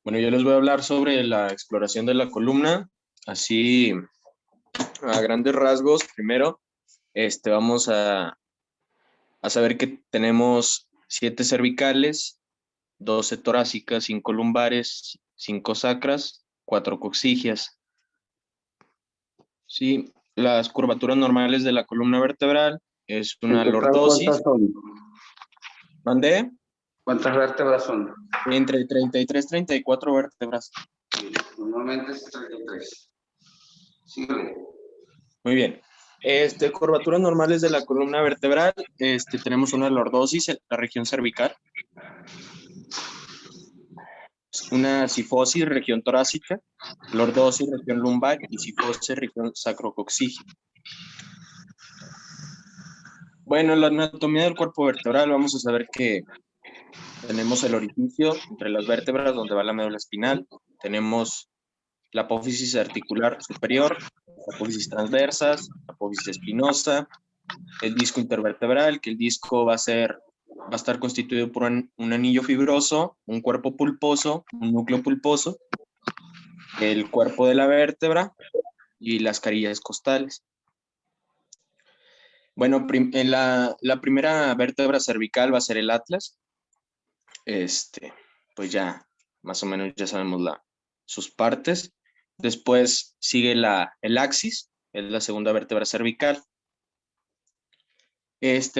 Bueno, yo les voy a hablar sobre la exploración de la columna, así a grandes rasgos. Primero, vamos a saber que tenemos 7 cervicales, 12 torácicas, 5 lumbares, 5 sacras, 4 coxigias. Sí, las curvaturas normales de la columna vertebral es una ¿En total lordosis. cuántas son? ¿Dónde? ¿Cuántas vértebras son? Entre 33 y 34 vértebras. Sí, normalmente es 33. Síguele. Muy bien. Curvaturas normales de la columna vertebral, tenemos una lordosis en la región cervical, una cifosis, región torácica, lordosis, región lumbar y cifosis, región sacrocoxígea. Bueno, en la anatomía del cuerpo vertebral vamos a saber que tenemos el orificio entre las vértebras donde va la médula espinal, tenemos la apófisis articular superior, la apófisis transversas, la apófisis espinosa, el disco intervertebral, que el disco va a estar constituido por un anillo fibroso, un cuerpo pulposo, un núcleo pulposo, el cuerpo de la vértebra y las carillas costales. Bueno, en la primera vértebra cervical va a ser el atlas. Pues ya, más o menos ya sabemos sus partes. Después sigue el axis, es la segunda vértebra cervical.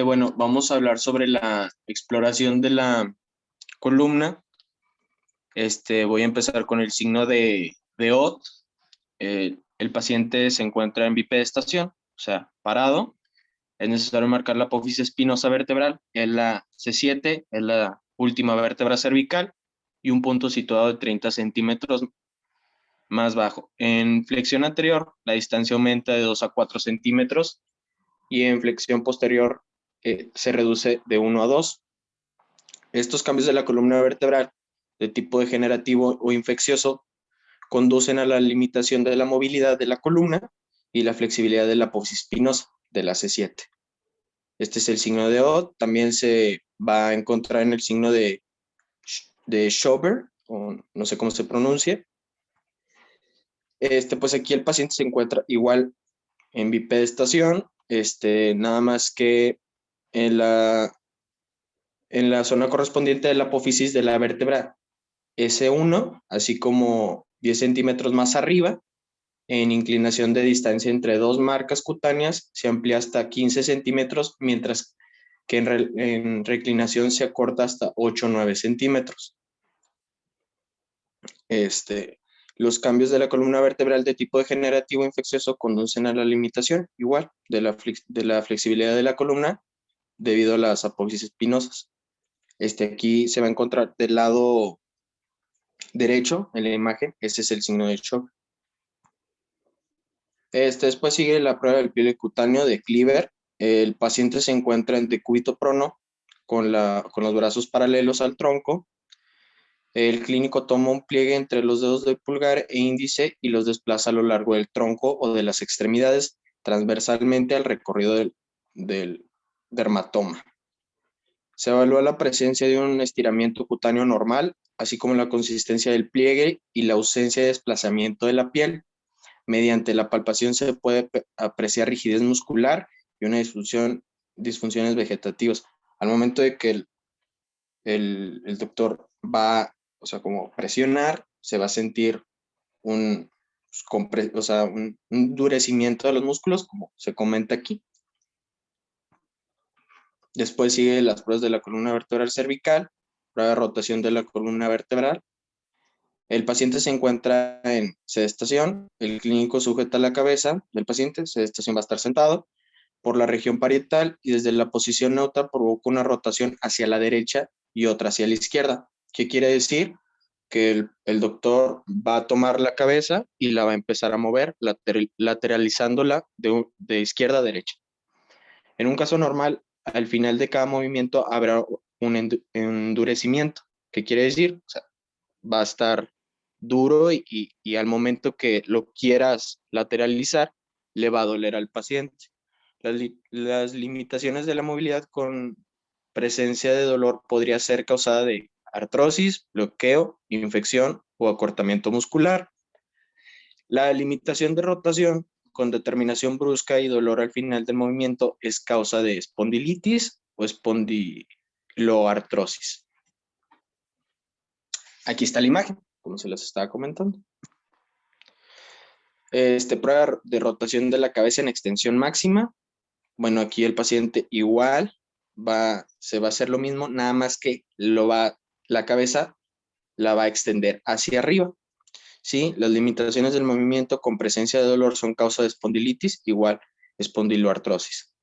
Bueno, vamos a hablar sobre la exploración de la columna. Voy a empezar con el signo de Ott. El paciente se encuentra en bipedestación, o sea, parado. Es necesario marcar la apófisis espinosa vertebral, es la C7, es la última vértebra cervical, y un punto situado de 30 centímetros más bajo. En flexión anterior, la distancia aumenta de 2 a 4 centímetros, y en flexión posterior se reduce de 1 a 2. Estos cambios de la columna vertebral de tipo degenerativo o infeccioso conducen a la limitación de la movilidad de la columna y la flexibilidad de la apófisis espinosa de la C7. Este es el signo de Ott. También se va a encontrar en el signo de Schober, o no sé cómo se pronuncia. Pues aquí el paciente se encuentra igual en bipedestación, nada más que en la zona correspondiente de la apófisis de la vértebra S1, así como 10 centímetros más arriba, en inclinación de distancia entre dos marcas cutáneas se amplía hasta 15 centímetros, mientras que en reclinación se acorta hasta 8 o 9 centímetros. Los cambios de la columna vertebral de tipo degenerativo infeccioso conducen a la limitación, igual, de la flexibilidad de la columna debido a las apófisis espinosas. Aquí se va a encontrar del lado derecho en la imagen, ese es el signo de shock. Después sigue la prueba del pliegue cutáneo de Cleaver. El paciente se encuentra en decúbito prono con los brazos paralelos al tronco. El clínico toma un pliegue entre los dedos del pulgar e índice y los desplaza a lo largo del tronco o de las extremidades transversalmente al recorrido del dermatoma. Se evalúa la presencia de un estiramiento cutáneo normal, así como la consistencia del pliegue y la ausencia de desplazamiento de la piel. Mediante la palpación se puede apreciar rigidez muscular y una disfunciones vegetativas. Al momento de que el doctor va, o sea, como presionar, se va a sentir un endurecimiento de los músculos, como se comenta aquí. Después sigue las pruebas de la columna vertebral cervical, prueba de rotación de la columna vertebral. El paciente se encuentra en sedestación, el clínico sujeta la cabeza del paciente, sedestación va a estar sentado, por la región parietal y desde la posición neutra provoca una rotación hacia la derecha y otra hacia la izquierda. ¿Qué quiere decir? Que el doctor va a tomar la cabeza y la va a empezar a mover, lateralizándola de izquierda a derecha. En un caso normal, al final de cada movimiento habrá un endurecimiento. ¿Qué quiere decir? O sea, va a estar duro y al momento que lo quieras lateralizar, le va a doler al paciente. Las limitaciones de la movilidad con presencia de dolor podría ser causada de artrosis, bloqueo, infección o acortamiento muscular. La limitación de rotación con determinación brusca y dolor al final del movimiento es causa de espondilitis o espondiloartrosis. Aquí está la imagen, como se los estaba comentando. Prueba de rotación de la cabeza en extensión máxima. Bueno, aquí el paciente igual se va a hacer lo mismo, nada más que la cabeza la va a extender hacia arriba. ¿Sí? Las limitaciones del movimiento con presencia de dolor son causa de espondilitis, igual espondiloartrosis.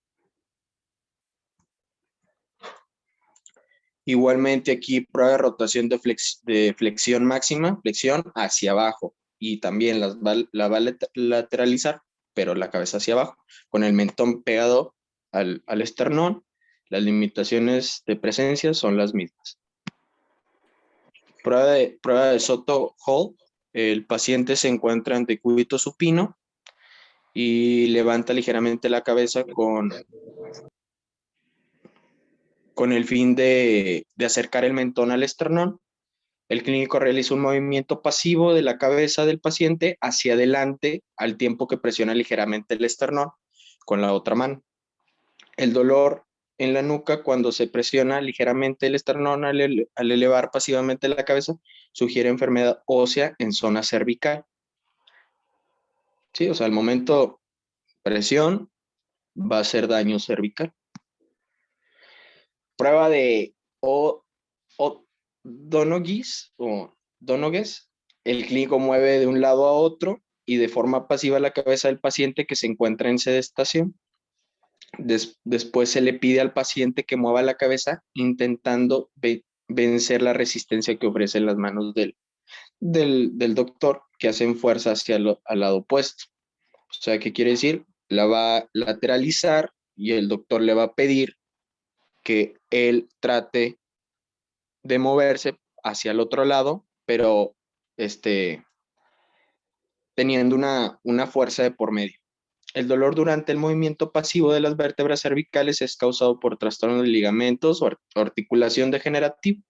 Igualmente aquí prueba de rotación de flexión máxima, flexión hacia abajo, y también la va a lateralizar, pero la cabeza hacia abajo, con el mentón pegado al esternón. Las limitaciones de presencia son las mismas. Prueba de Soto-Hall. El paciente se encuentra en decúbito supino y levanta ligeramente la cabeza con el fin de acercar el mentón al esternón. El clínico realiza un movimiento pasivo de la cabeza del paciente hacia adelante al tiempo que presiona ligeramente el esternón con la otra mano. El dolor en la nuca cuando se presiona ligeramente el esternón al elevar pasivamente la cabeza sugiere enfermedad ósea en zona cervical. Sí, o sea, al momento presión va a ser daño cervical. Prueba de Donoghue o Donoghue. El clínico mueve de un lado a otro y de forma pasiva la cabeza del paciente que se encuentra en sedestación. Después se le pide al paciente que mueva la cabeza intentando vencer la resistencia que ofrecen las manos del doctor, que hacen fuerza al lado opuesto. O sea, ¿qué quiere decir? La va a lateralizar y el doctor le va a pedir que él trate de moverse hacia el otro lado, pero teniendo una fuerza de por medio. El dolor durante el movimiento pasivo de las vértebras cervicales es causado por trastornos de ligamentos o articulación degenerativa.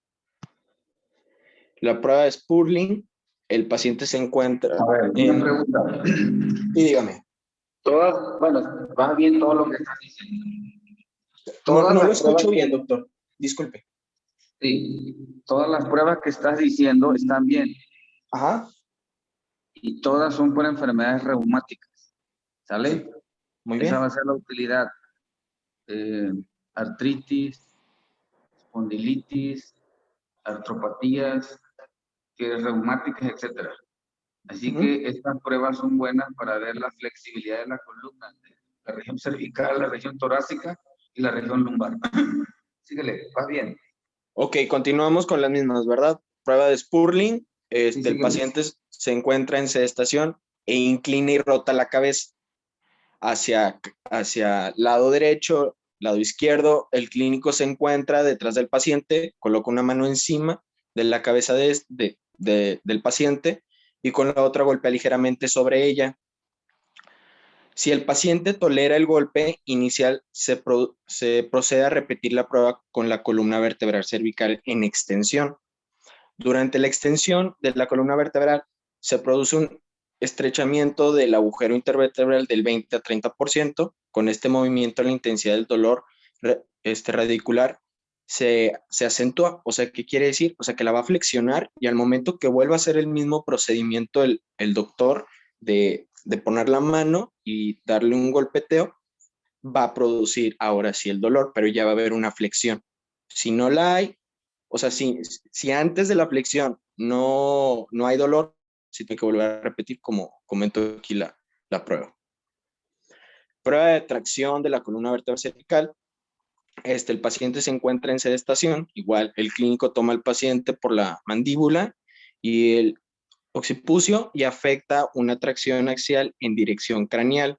La prueba de Spurling, el paciente se encuentra... A ver, una pregunta. Y dígame. Bueno, va bien todo lo que estás diciendo. No lo escucho bien, doctor. Disculpe. Sí, todas las pruebas que estás diciendo están bien. Ajá. Y todas son por enfermedades reumáticas. ¿Sale? Sí. Muy bien. Esa va a ser la utilidad. Artritis, espondilitis, artropatías, reumáticas, etcétera. Así que estas pruebas son buenas para ver la flexibilidad de la columna, la región cervical, la región torácica y la región lumbar. Síguele, va bien. Ok, continuamos con las mismas, ¿verdad? Prueba de Spurling. Sí, El paciente se encuentra en sedestación e inclina y rota la cabeza hacia lado derecho, lado izquierdo. El clínico se encuentra detrás del paciente, coloca una mano encima de la cabeza del paciente y con la otra golpea ligeramente sobre ella. Si el paciente tolera el golpe inicial, se procede a repetir la prueba con la columna vertebral cervical en extensión. Durante la extensión de la columna vertebral se produce un estrechamiento del agujero intervertebral del 20 a 30%. Con este movimiento la intensidad del dolor radicular se acentúa. O sea, ¿qué quiere decir? O sea, que la va a flexionar y al momento que vuelva a hacer el mismo procedimiento el doctor de poner la mano y darle un golpeteo, va a producir ahora sí el dolor, pero ya va a haber una flexión. Si no la hay, o sea, si antes de la flexión no hay dolor, sí tiene que volver a repetir como comento aquí la prueba. Prueba de tracción de la columna vertebral cervical. El paciente se encuentra en sedestación, igual el clínico toma al paciente por la mandíbula y el occipucio y afecta una tracción axial en dirección craneal,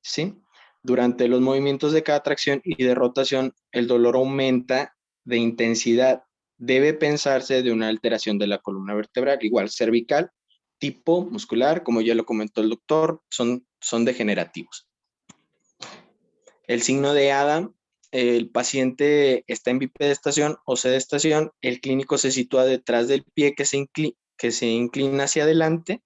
¿sí? Durante los movimientos de cada tracción y de rotación, el dolor aumenta de intensidad. Debe pensarse de una alteración de la columna vertebral, igual cervical, tipo muscular, como ya lo comentó el doctor, son degenerativos. El signo de Adam, el paciente está en bipedestación o sedestación, el clínico se sitúa detrás del pie que se inclina hacia adelante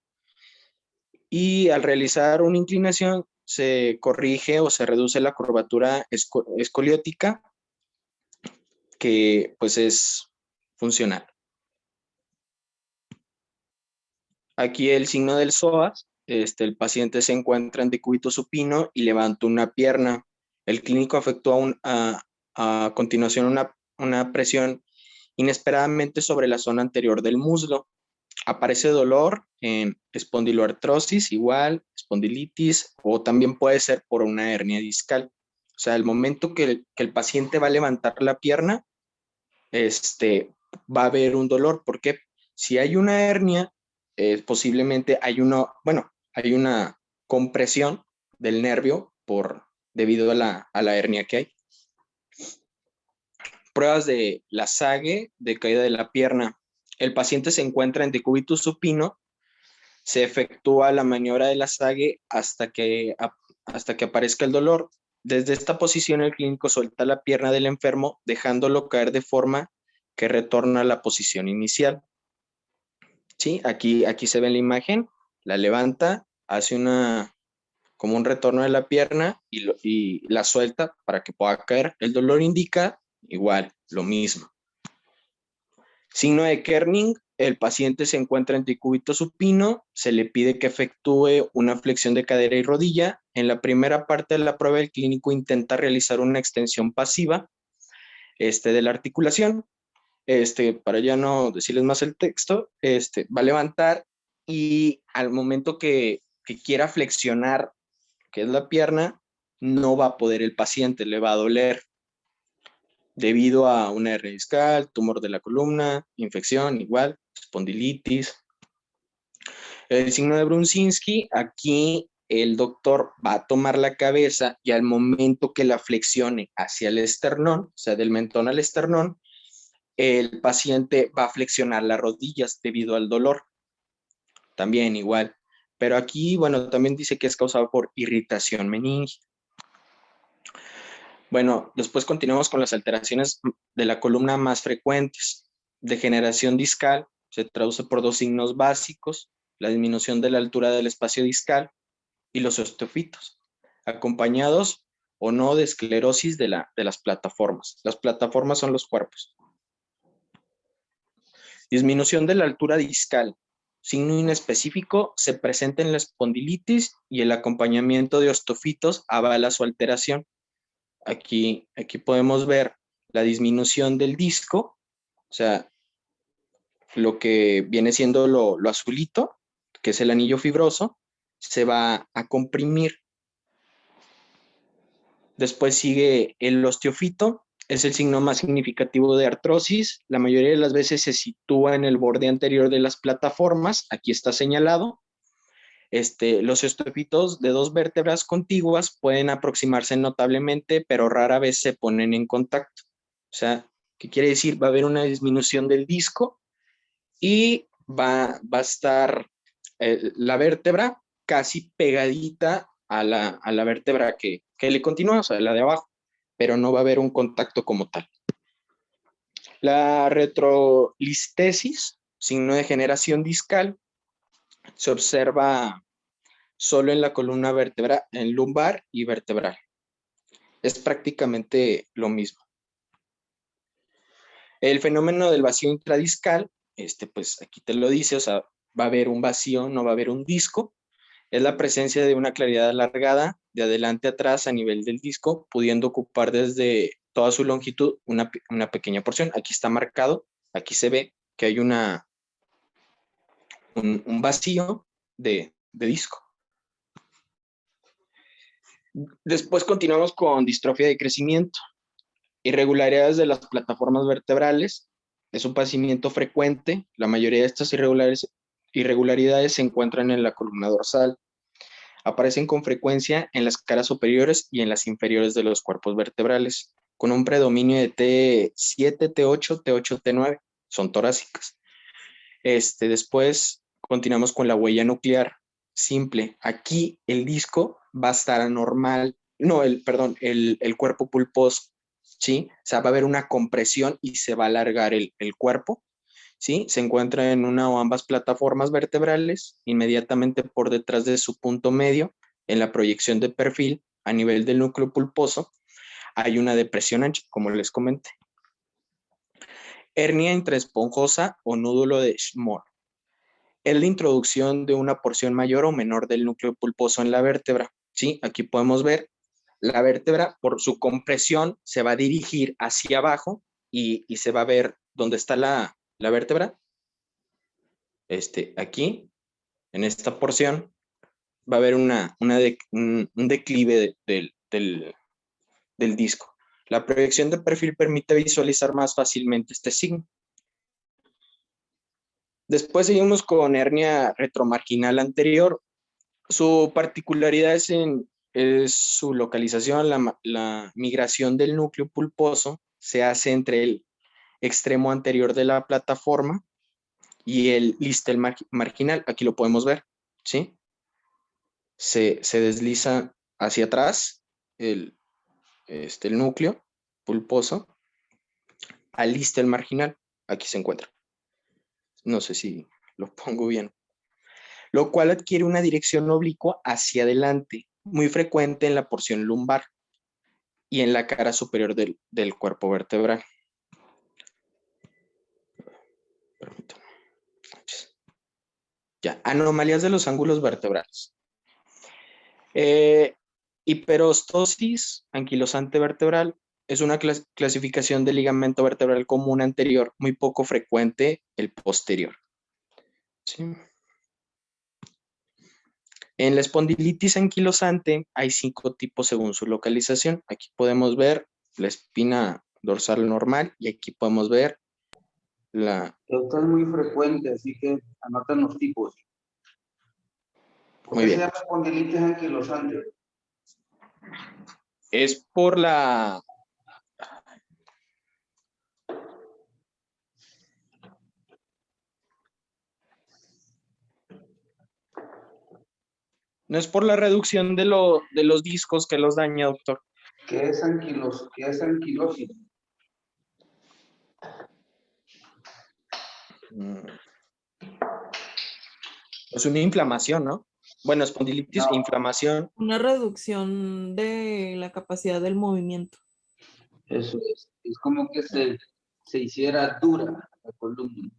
y al realizar una inclinación se corrige o se reduce la curvatura escoliótica que pues es funcional. Aquí el signo del psoas, el paciente se encuentra en decúbito supino y levanta una pierna. El clínico efectúa a continuación una presión inesperadamente sobre la zona anterior del muslo. Aparece dolor en espondiloartrosis, igual, espondilitis, o también puede ser por una hernia discal. O sea, el momento que el paciente va a levantar la pierna, va a haber un dolor, porque si hay una hernia, posiblemente hay una compresión del nervio debido a la hernia que hay. Pruebas de la SAGE, de caída de la pierna. El paciente se encuentra en decúbito supino, se efectúa la maniobra de la SAGE hasta que aparezca el dolor. Desde esta posición el clínico suelta la pierna del enfermo, dejándolo caer de forma que retorna a la posición inicial. ¿Sí? Aquí se ve la imagen, la levanta, hace como un retorno de la pierna y la suelta para que pueda caer. El dolor indica igual, lo mismo. Signo de Kerning, el paciente se encuentra en decúbito supino, se le pide que efectúe una flexión de cadera y rodilla. En la primera parte de la prueba, el clínico intenta realizar una extensión pasiva de la articulación. Para ya no decirles más el texto, va a levantar y al momento que quiera flexionar, que es la pierna, no va a poder el paciente, le va a doler debido a una hernia discal, tumor de la columna, infección, igual, espondilitis. El signo de Brunzinski, aquí el doctor va a tomar la cabeza y al momento que la flexione hacia el esternón, o sea, del mentón al esternón, el paciente va a flexionar las rodillas debido al dolor. También igual. Pero aquí, bueno, también dice que es causado por irritación meningea. Bueno, después continuamos con las alteraciones de la columna más frecuentes. Degeneración discal se traduce por dos signos básicos, la disminución de la altura del espacio discal y los osteofitos, acompañados o no de esclerosis de las plataformas. Las plataformas son los cuerpos. Disminución de la altura discal, signo inespecífico, se presenta en la espondilitis y el acompañamiento de osteofitos avala su alteración. Aquí podemos ver la disminución del disco, o sea, lo que viene siendo lo azulito, que es el anillo fibroso, se va a comprimir. Después sigue el osteofito, es el signo más significativo de artrosis. La mayoría de las veces se sitúa en el borde anterior de las plataformas, aquí está señalado. Los osteofitos de dos vértebras contiguas pueden aproximarse notablemente, pero rara vez se ponen en contacto. O sea, ¿qué quiere decir? Va a haber una disminución del disco y va a estar la vértebra casi pegadita a la vértebra que le continúa, o sea, la de abajo, pero no va a haber un contacto como tal. La retrolistesis, signo de generación discal, se observa solo en la columna vertebral, en lumbar y vertebral. Es prácticamente lo mismo. El fenómeno del vacío intradiscal, pues aquí te lo dice, o sea, va a haber un vacío, no va a haber un disco. Es la presencia de una claridad alargada de adelante a atrás a nivel del disco, pudiendo ocupar desde toda su longitud una pequeña porción. Aquí está marcado, aquí se ve que hay un vacío de disco. Después continuamos con distrofia de crecimiento. Irregularidades de las plataformas vertebrales. Es un padecimiento frecuente. La mayoría de estas irregularidades se encuentran en la columna dorsal. Aparecen con frecuencia en las caras superiores y en las inferiores de los cuerpos vertebrales, con un predominio de T7, T8, T8, T9. Son torácicas. Después continuamos con la huella nuclear simple. Aquí el disco va a estar anormal. No, el cuerpo pulposo ¿sí? O sea, va a haber una compresión y se va a alargar el cuerpo, ¿sí? Se encuentra en una o ambas plataformas vertebrales, inmediatamente por detrás de su punto medio, en la proyección de perfil, a nivel del núcleo pulposo, hay una depresión ancha, como les comenté. Hernia intraesponjosa o nódulo de Schmoll. Es la introducción de una porción mayor o menor del núcleo pulposo en la vértebra, ¿sí? Aquí podemos ver la vértebra, por su compresión, se va a dirigir hacia abajo y se va a ver dónde está la vértebra. Aquí, en esta porción, va a haber un declive del disco. La proyección de perfil permite visualizar más fácilmente este signo. Después seguimos con hernia retromarginal anterior. Su particularidad es su localización, la migración del núcleo pulposo se hace entre el extremo anterior de la plataforma y el listel marginal. Aquí lo podemos ver, ¿sí? Se desliza hacia atrás el núcleo pulposo al listel marginal. Aquí se encuentra. No sé si lo pongo bien. Lo cual adquiere una dirección oblicua hacia adelante, muy frecuente en la porción lumbar y en la cara superior del cuerpo vertebral. Permítanme. Ya, anomalías de los ángulos vertebrales. Hiperostosis anquilosante vertebral es una clasificación de ligamento vertebral común anterior, muy poco frecuente el posterior. ¿Sí? En la espondilitis anquilosante hay 5 tipos según su localización. Aquí podemos ver la espina dorsal normal y aquí podemos ver la... Esto es muy frecuente, así que anoten los tipos. ¿Por Muy qué se bien. llama espondilitis anquilosante? Es por la... No es por la reducción de los discos que los daña, doctor. ¿Qué es anquilosis? Es una inflamación, ¿no? Bueno, espondilitis, No, inflamación. Una reducción de la capacidad del movimiento. eso es como que se hiciera dura la columna.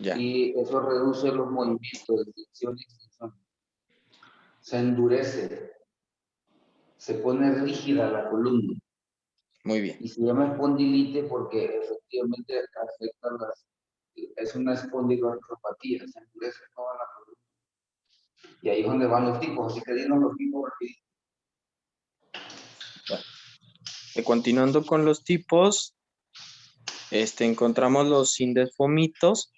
Ya, Y eso reduce los movimientos de flexión y extensión. Se endurece, se pone rígida la columna. muy bien. Y se llama espondilite porque efectivamente afecta es una espondiloartropatía, se endurece toda la columna. Y ahí es donde van los tipos, así que dinos los tipos rapidito. Continuando con los tipos, encontramos los indesfomitos.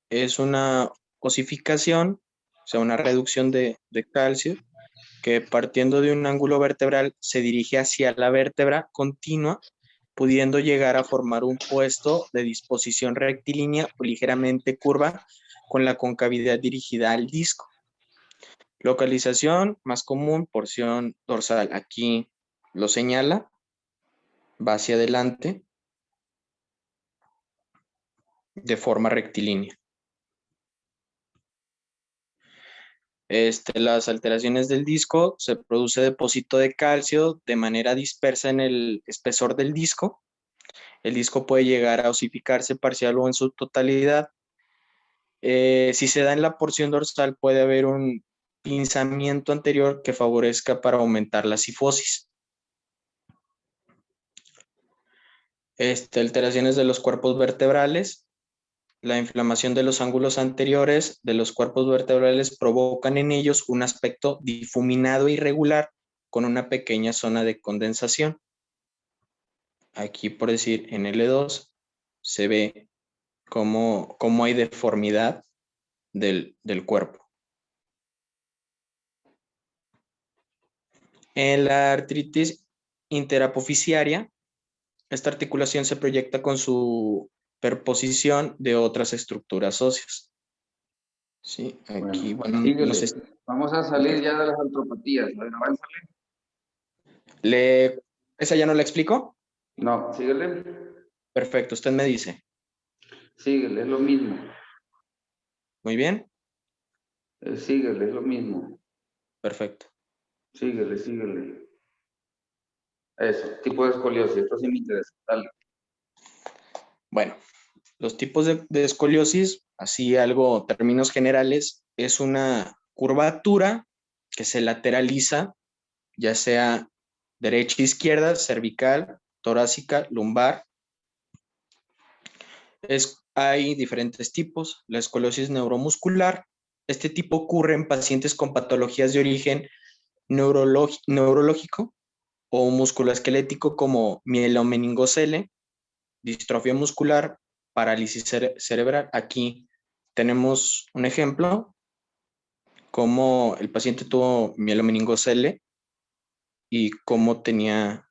Es una osificación, o sea, una reducción de calcio, que partiendo de un ángulo vertebral se dirige hacia la vértebra continua, pudiendo llegar a formar un puesto de disposición rectilínea o ligeramente curva con la concavidad dirigida al disco. Localización más común, porción dorsal. Aquí lo señala, va hacia adelante de forma rectilínea. Las alteraciones del disco, se produce depósito de calcio de manera dispersa en el espesor del disco. El disco puede llegar a osificarse parcial o en su totalidad. Si se da en la porción dorsal, puede haber un pinzamiento anterior que favorezca para aumentar la cifosis. Alteraciones de los cuerpos vertebrales. La inflamación de los ángulos anteriores de los cuerpos vertebrales provocan en ellos un aspecto difuminado e irregular con una pequeña zona de condensación. Aquí, por decir, en L2 se ve cómo hay deformidad del cuerpo. En la artritis interapofisiaria, esta articulación se proyecta con su perposición de otras estructuras óseas. Sí, aquí, bueno, no sé si... Vamos a salir ya de las artropatías. ¿Esa ¿Esa ya no la explico? No, síguele. Perfecto, usted me dice. Síguele, es lo mismo. Muy bien, Síguele, es lo mismo. perfecto. Síguele, síguele. Eso, tipo de escoliosis. Esto sí me interesa. Dale. Bueno, los tipos de escoliosis, así algo, términos generales, es una curvatura que se lateraliza, ya sea derecha e izquierda, cervical, torácica, lumbar. Hay diferentes tipos. La escoliosis neuromuscular. Este tipo ocurre en pacientes con patologías de origen neurológico o musculoesquelético como mielomeningocele, distrofia muscular, parálisis cerebral. Aquí tenemos un ejemplo, cómo el paciente tuvo mielomeningocele y cómo tenía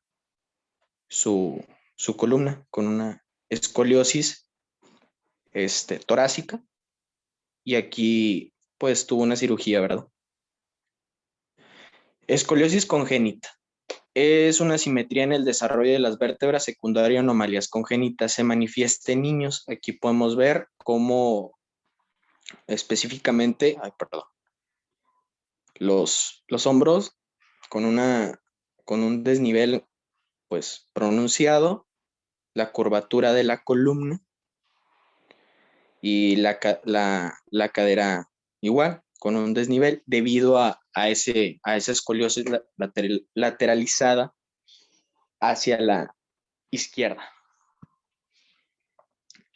su columna con una escoliosis torácica, y aquí pues tuvo una cirugía, ¿verdad? Escoliosis congénita. Es una asimetría en el desarrollo de las vértebras secundaria a anomalías congénitas. Se manifiesta en niños. Aquí podemos ver cómo específicamente, perdón, los hombros con un desnivel pues pronunciado, la curvatura de la columna y la cadera igual, con un desnivel debido a esa escoliosis lateralizada hacia la izquierda.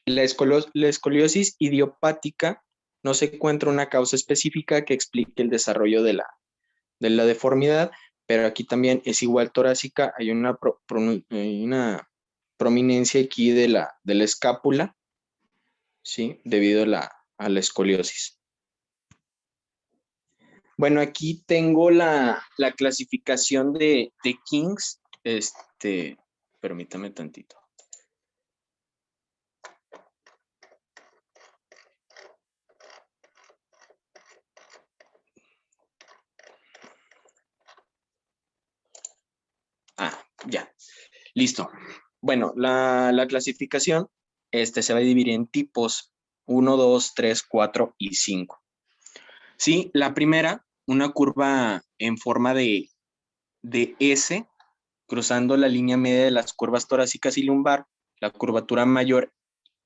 La escoliosis idiopática no se encuentra una causa específica que explique el desarrollo de la deformidad, pero aquí también es igual torácica, hay una prominencia aquí de la escápula, ¿sí? Debido a la escoliosis. Bueno, aquí tengo la clasificación de King's, permítame tantito. Ya, listo. Bueno, la clasificación se va a dividir en tipos 1, 2, 3, 4 y 5. Sí, la primera, una curva en forma de S, cruzando la línea media de las curvas torácicas y lumbar, la curvatura mayor,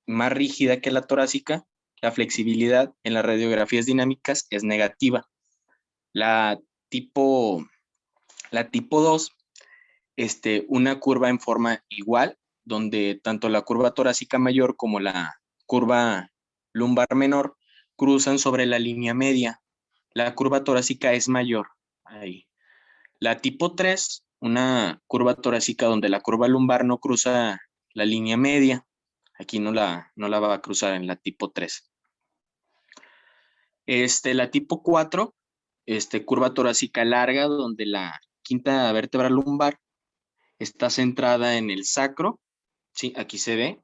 más rígida que la torácica, la flexibilidad en las radiografías dinámicas es negativa. La tipo 2, una curva en forma igual, donde tanto la curva torácica mayor como la curva lumbar menor cruzan sobre la línea media. La curva torácica es mayor. Ahí. La tipo 3, una curva torácica donde la curva lumbar no cruza la línea media. Aquí no la va a cruzar en la tipo 3. La tipo 4, curva torácica larga donde la quinta vértebra lumbar está centrada en el sacro. Sí, aquí se ve.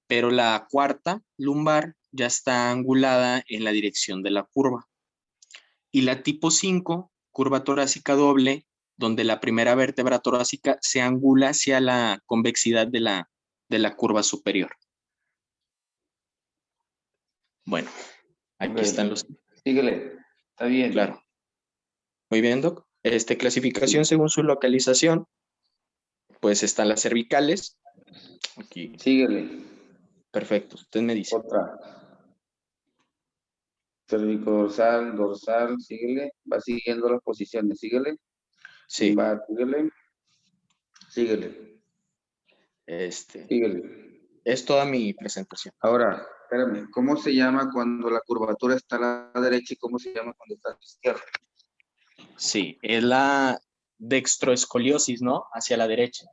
Pero la cuarta lumbar ya está angulada en la dirección de la curva. Y la tipo 5, curva torácica doble, donde la primera vértebra torácica se angula hacia la convexidad de la curva superior. Bueno, aquí están los... Síguele, está bien. Claro. Muy bien, Doc. Clasificación según su localización, pues están las cervicales. Aquí. Síguele. Perfecto, usted me dice. Otra. Cervicodorsal, dorsal, síguele. Va siguiendo las posiciones, síguele. Sí. Va, síguele. Síguele. Síguele. Es toda mi presentación. Ahora, espérame, ¿cómo se llama cuando la curvatura está a la derecha y cómo se llama cuando está a la izquierda? Sí, es la dextroescoliosis, ¿no? Hacia la derecha.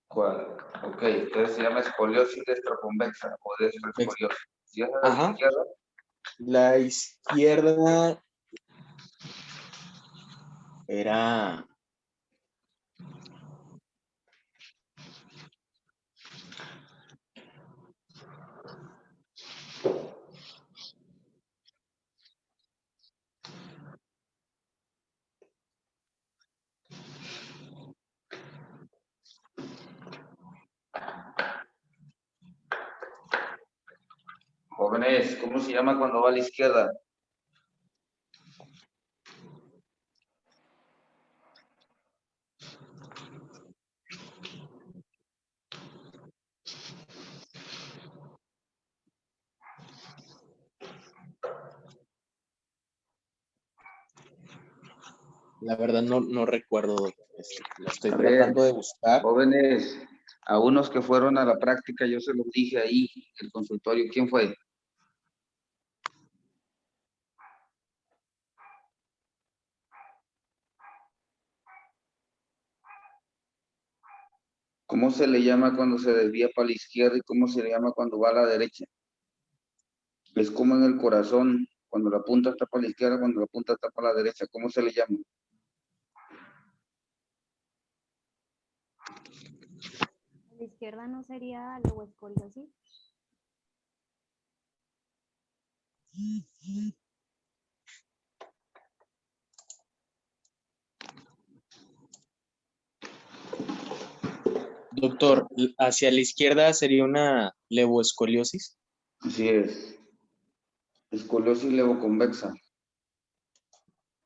¿Cuál? Ok, entonces se llama escoliosis destroconvexa o destroescoliosis. ¿Sí es la Ajá. izquierda? La izquierda era... Jóvenes, ¿cómo se llama cuando va a la izquierda? La verdad no recuerdo. La estoy A ver, tratando de buscar. jóvenes, a unos que fueron a la práctica, yo se los dije ahí, en el consultorio. ¿Quién fue? ¿Cómo se le llama cuando se desvía para la izquierda y cómo se le llama cuando va a la derecha? Es como en el corazón, cuando la punta está para la izquierda, cuando la punta está para la derecha. ¿Cómo se le llama? A la izquierda no sería leucoescoliosis. Doctor, hacia la izquierda sería una levoescoliosis. Así es. Escoliosis levoconvexa.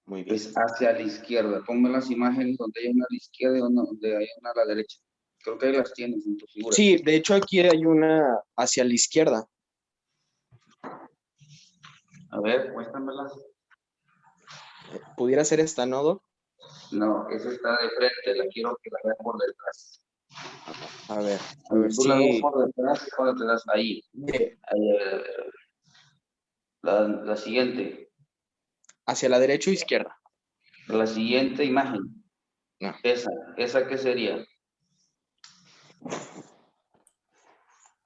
Muy bien. Es hacia la izquierda. Ponme las imágenes donde hay una a la izquierda y donde hay una a la derecha. Creo que ahí las tienes en tu figura. Sí, de hecho aquí hay una hacia la izquierda. A ver, muéstramelas. ¿Pudiera ser esta, no, Doc? No, esa está de frente. La quiero que la veas por detrás. A ver Tú la ves si... por detrás, por detrás. Ahí. La siguiente. ¿Hacia la derecha o izquierda? La siguiente imagen. No. ¿Esa qué sería?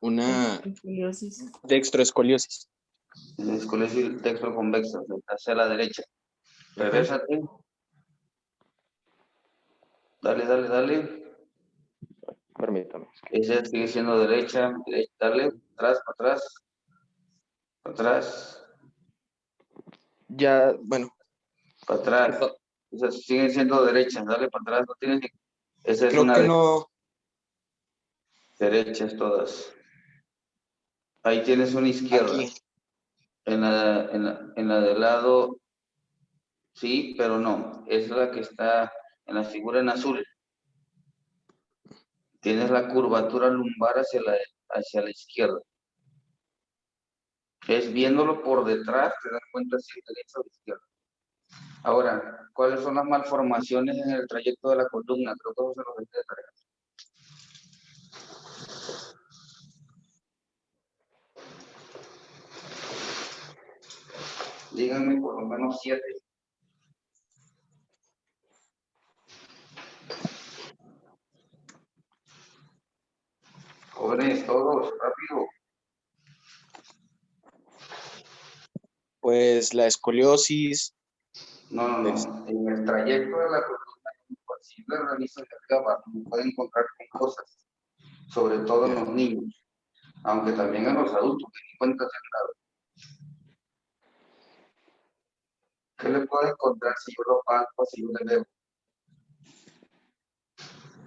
Una Escoliosis. dextroescoliosis. Escoliosis dextroconvexa, hacia la derecha. Regrésate. Dale. Permítame. Esa sigue siendo derecha. Dale, atrás, para atrás. Ya, bueno. Para atrás. Esas siguen siendo derechas. Dale para atrás. No tienes ni... Esa es Creo una que de no. derechas todas. Ahí tienes una izquierda. Aquí. En la del lado, sí, pero no. Es la que está en la figura en azul. Tienes la curvatura lumbar hacia la izquierda. Es viéndolo por detrás, te das cuenta si es derecha o izquierda. Ahora, ¿cuáles son las malformaciones en el trayecto de la columna? Creo que eso se lo dejé de tarea. Díganme por lo menos 7. Jóvenes, todos, rápido. Pues la escoliosis. No. En el trayecto de la columna, si la realizan de abajo, pueden encontrar con cosas, sobre todo en los niños, aunque también en los adultos, que ni cuenta se han dado. ¿Qué le puedo encontrar si yo lo palpo, si yo le veo?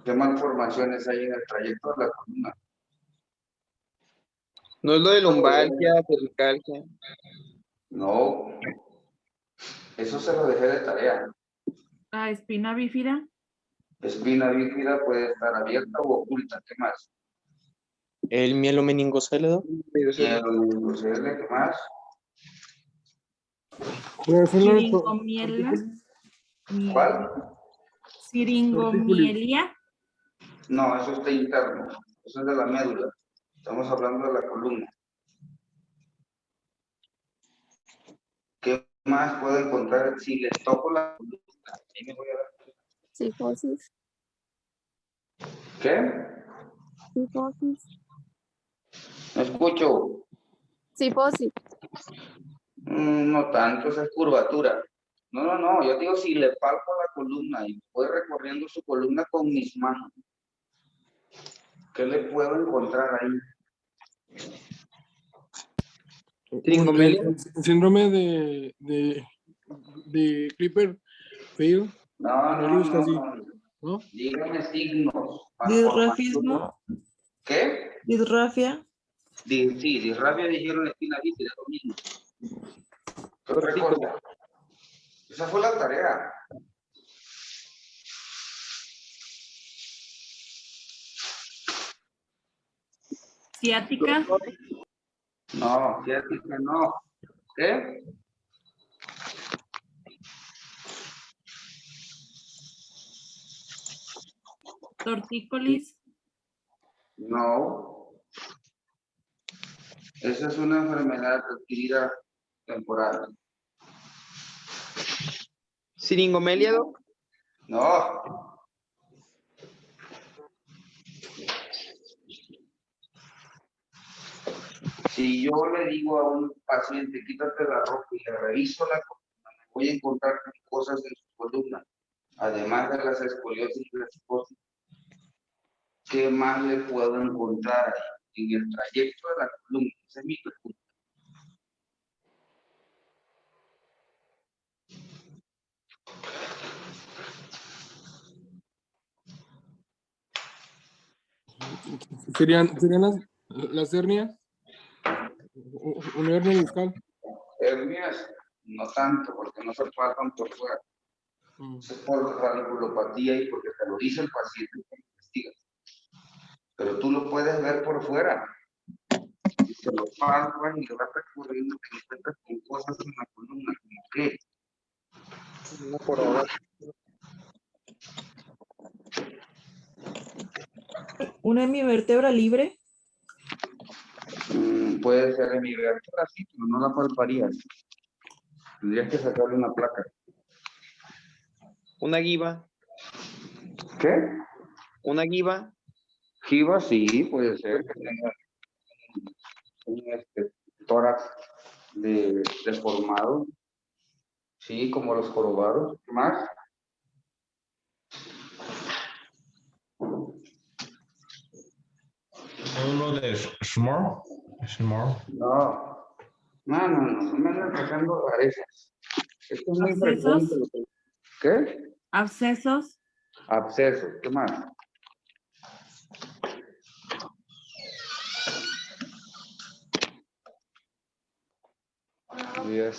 ¿Qué malformaciones hay en el trayecto de la columna? ¿No es lo de lumbalgia, cervicalgia? No, eso se lo dejé de tarea. Ah, espina bífida. Espina bífida puede estar abierta o oculta. ¿Qué más? El mielomeningocele. ¿Qué más? Siringomielia. ¿Cuál? Siringomielia. No, eso está interno. Eso es de la médula. Estamos hablando de la columna. ¿Qué más puedo encontrar si le toco la columna? Ahí me voy a dar. Psicosis. ¿Qué? Psicosis. No escucho. Psicosis. No tanto, esa es curvatura. No, yo digo si le palpo la columna y voy recorriendo su columna con mis manos. ¿Qué le puedo encontrar ahí? ¿Tringomelia? El síndrome de Klippel-Feil. No. Dígame signos. Disrafismo. ¿Qué? Disrafia. Sí, disrafia dijeron espina bífida, lo mismo. Tortícolis. Esa fue la tarea. Ciática, No, ciática no. ¿Qué? tortícolis, No. Esa es una enfermedad adquirida temporal. Siringomelia, Doc. No. Si yo le digo a un paciente, quítate la ropa y le reviso la columna, me voy a encontrar cosas en su columna, además de las escoliosis y la psicosis. ¿Qué más le puedo encontrar ahí en el trayecto de la columna? Esa es mi pregunta. ¿Serían las hernias? ¿Una hernia discal? Hernias, no tanto, porque no se pasan por fuera. Es por radiculopatía y porque te lo dice el paciente que investiga. Pero tú lo puedes ver por fuera. Y te lo palpas y le vas recorriendo y te encuentras con cosas en la columna, como que Una por abajo. ¿Una hemivértebra libre? puede ser en mi vértebra, sí, pero no la palparías. Tendrías que sacarle una placa. Una guiba. ¿Qué? Una guiba. Jiba, sí, puede ser que tenga un tórax deformado. Sí, como los jorobados. ¿Qué más? Uno de Small. No me andan sacando rarezas. Esto es muy frecuente. abscesos, ¿Qué? abscesos, Absceso. ¿Qué más? Yes.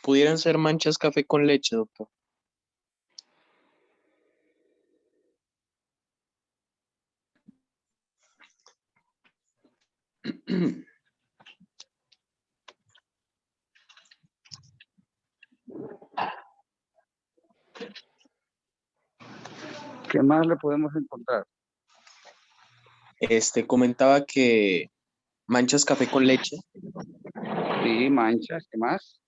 Pudieran ser manchas café con leche, doctor. ¿Qué más le podemos encontrar? Comentaba que manchas café con leche. Sí, manchas. ¿Qué más?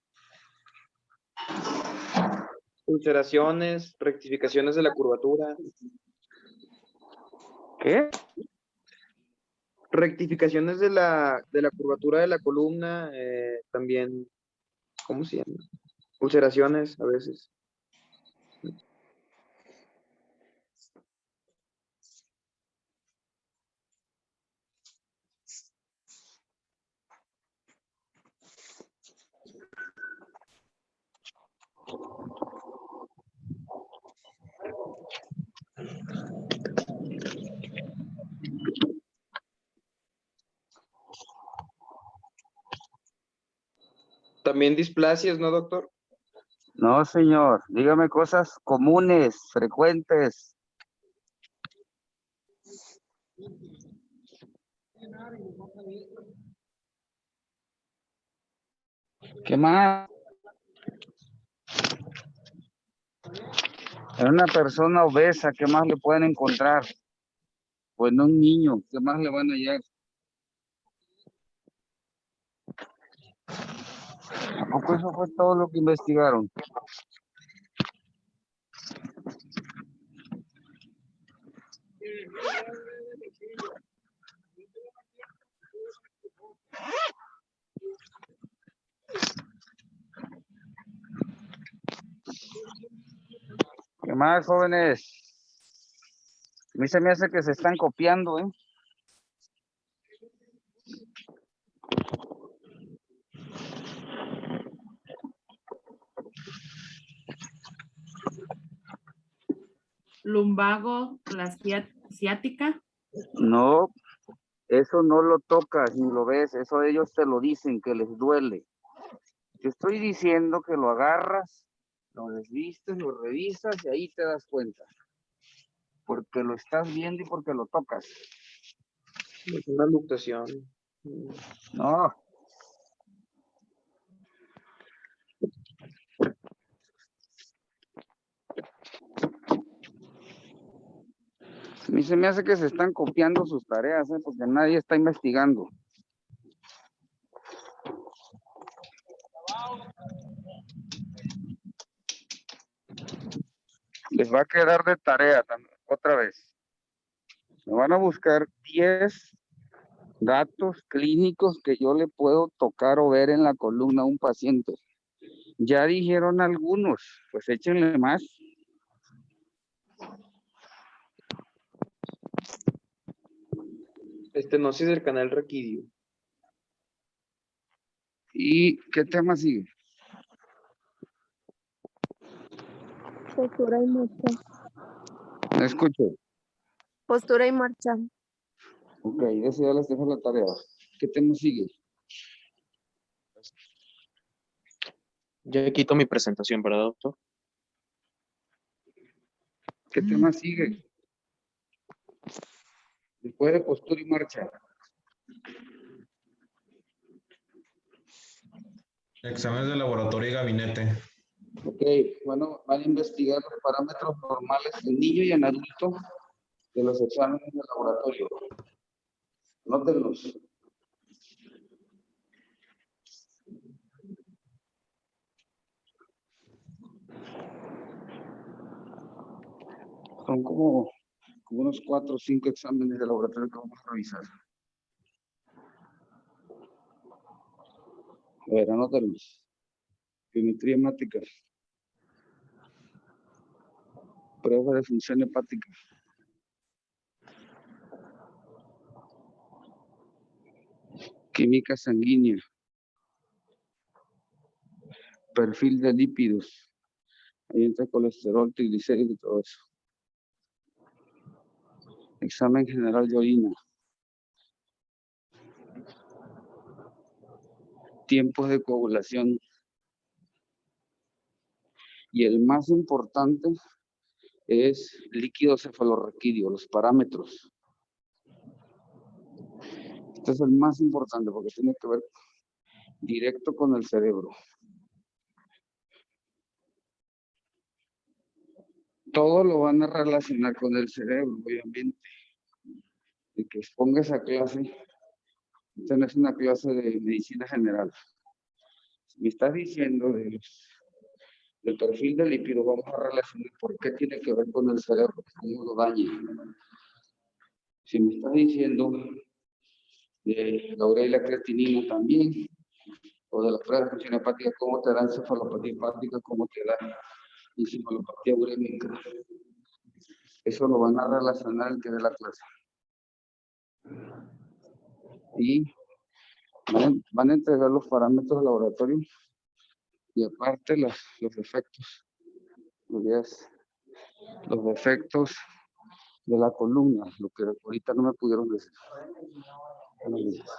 Ulceraciones, rectificaciones de la curvatura. ¿Qué? Rectificaciones de la curvatura de la columna. También, ¿cómo se llama? Ulceraciones a veces. También displasias, ¿no, doctor? No, señor. Dígame cosas comunes, frecuentes. ¿Qué más? En una persona obesa, ¿qué más le pueden encontrar? Pues en un niño, ¿qué más le van a hallar? ¿A poco eso fue todo lo que investigaron? ¿Qué más, jóvenes? A mí se me hace que se están copiando, ¿eh? Lumbago, la ciática. No, eso no lo tocas ni lo ves, eso ellos te lo dicen, que les duele. Te estoy diciendo que lo agarras, lo desvistes, lo revisas y ahí te das cuenta. Porque lo estás viendo y porque lo tocas. Es una luxación. No. A mí se me hace que se están copiando sus tareas, ¿eh? Porque nadie está investigando. Les va a quedar de tarea otra vez. Me van a buscar 10 datos clínicos que yo le puedo tocar o ver en la columna a un paciente. Ya dijeron algunos, pues échenle más. Estenosis del canal raquídeo. ¿Y qué tema sigue? Postura y marcha. No escucho. Postura y marcha. Ok, eso ya les dejo la tarea. ¿Qué tema sigue? Ya quito mi presentación, ¿verdad, doctor? ¿Qué tema sigue? Después de postura y marcha. Exámenes de laboratorio y gabinete. Ok, bueno, van a investigar los parámetros normales en niño y en adulto de los exámenes de laboratorio. Nótenlos. Son como unos 4 o 5 exámenes de laboratorio que vamos a revisar. A ver, anótenlos. Biometría hemática. Prueba de función hepática. Química sanguínea. Perfil de lípidos. Ahí entra colesterol, triglicéridos y todo eso. Examen general de orina. Tiempos de coagulación. Y el más importante es líquido cefalorraquídeo, los parámetros. Este es el más importante porque tiene que ver directo con el cerebro. Todo lo van a relacionar con el cerebro, obviamente. De que exponga esa clase, esta no es una clase de medicina general. Si me estás diciendo del perfil del lípido, vamos a relacionar por qué tiene que ver con el cerebro, cómo lo daña. Si me estás diciendo de la urea y la creatinina también, o de la prueba de función hepática, cómo te da encefalopatía hepática, cómo te da encefalopatía urémica. Eso lo van a relacionar el que dé la clase. Y van a entregar los parámetros del laboratorio y aparte los defectos. Los defectos de la columna, lo que ahorita no me pudieron decir. Buenos días.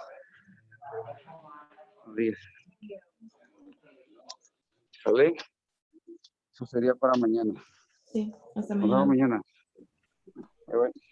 Buenos días. ¿Sale? Eso sería para mañana. Sí, hasta Nos vemos mañana. mañana. Bye, bye.